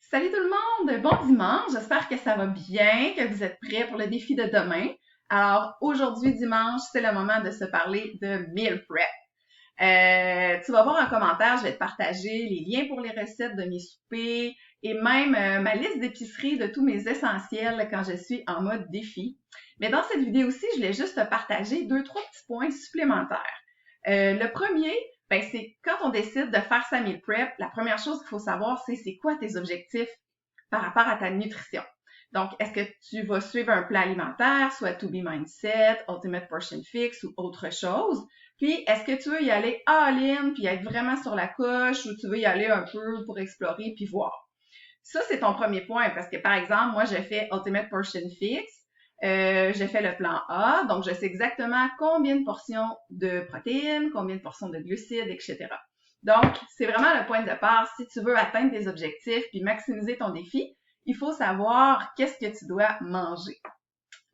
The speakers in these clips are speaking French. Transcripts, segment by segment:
Salut tout le monde, bon dimanche, j'espère que ça va bien, que vous êtes prêts pour le défi de demain. Alors aujourd'hui dimanche, c'est le moment de se parler de meal prep. Tu vas voir en commentaire, je vais te partager les liens pour les recettes de mes soupers et même ma liste d'épicerie de tous mes essentiels quand je suis en mode défi. Mais dans cette vidéo-ci, je voulais juste te partager trois petits points supplémentaires. Le premier, ben, c'est quand on décide de faire sa meal prep, la première chose qu'il faut savoir, c'est quoi tes objectifs par rapport à ta nutrition. Donc, est-ce que tu vas suivre un plan alimentaire, soit To Be Mindset, Ultimate Portion Fix ou autre chose? Puis, est-ce que tu veux y aller all-in, puis être vraiment sur la coche, ou tu veux y aller un peu pour explorer puis voir? Ça, c'est ton premier point, parce que, par exemple, moi, je fais Ultimate Portion Fix, j'ai fait le plan A, donc je sais exactement combien de portions de protéines, combien de portions de glucides, etc. Donc, c'est vraiment le point de départ. Si tu veux atteindre tes objectifs puis maximiser ton défi, il faut savoir qu'est-ce que tu dois manger.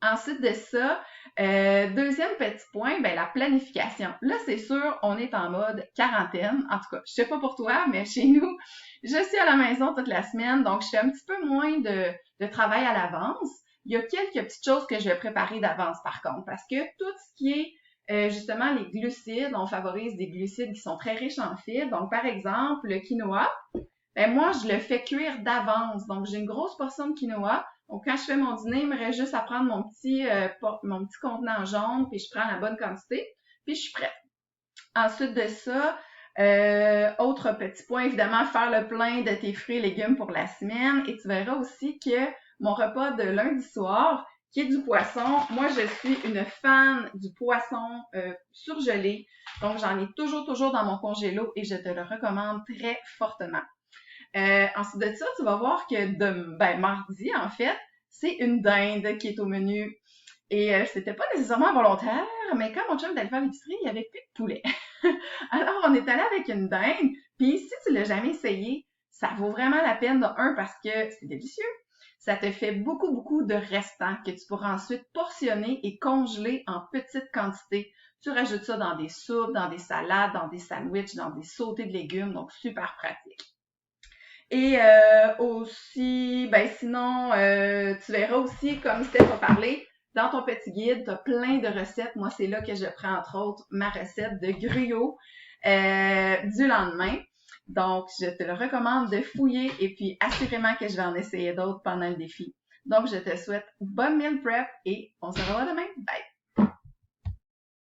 Ensuite de ça, deuxième petit point, ben la planification. Là, c'est sûr, on est en mode quarantaine. En tout cas, je sais pas pour toi, mais chez nous, je suis à la maison toute la semaine, donc je fais un petit peu moins de travail à l'avance. Il y a quelques petites choses que je vais préparer d'avance par contre, parce que tout ce qui est justement les glucides, on favorise des glucides qui sont très riches en fibres. Donc, par exemple, le quinoa, ben moi, je le fais cuire d'avance. Donc, j'ai une grosse portion de quinoa. Donc, quand je fais mon dîner, il me reste juste à prendre mon petit contenant jaune, puis je prends la bonne quantité, puis je suis prête. Ensuite de ça, autre petit point, évidemment, faire le plein de tes fruits et légumes pour la semaine. Et tu verras aussi que mon repas de lundi soir, qui est du poisson, moi, je suis une fan du poisson surgelé. Donc, j'en ai toujours dans mon congélo et je te le recommande très fortement. Ensuite de ça, tu vas voir que mardi, en fait, c'est une dinde qui est au menu. Et c'était pas nécessairement volontaire, mais quand mon chum est allé faire l'épicerie, il y avait plus de poulet. Alors, on est allé avec une dinde. Puis si tu l'as jamais essayé, ça vaut vraiment la peine de un parce que c'est délicieux. Ça te fait beaucoup de restants que tu pourras ensuite portionner et congeler en petites quantités. Tu rajoutes ça dans des soupes, dans des salades, dans des sandwichs, dans des sautés de légumes, donc super pratique. Et aussi, ben sinon, tu verras aussi, comme Steph a parlé, dans ton petit guide, tu as plein de recettes. Moi, c'est là que je prends, entre autres, ma recette de gruau du lendemain. Donc, je te le recommande de fouiller et puis assurément que je vais en essayer d'autres pendant le défi. Donc, je te souhaite bonne meal prep et on se revoit demain. Bye!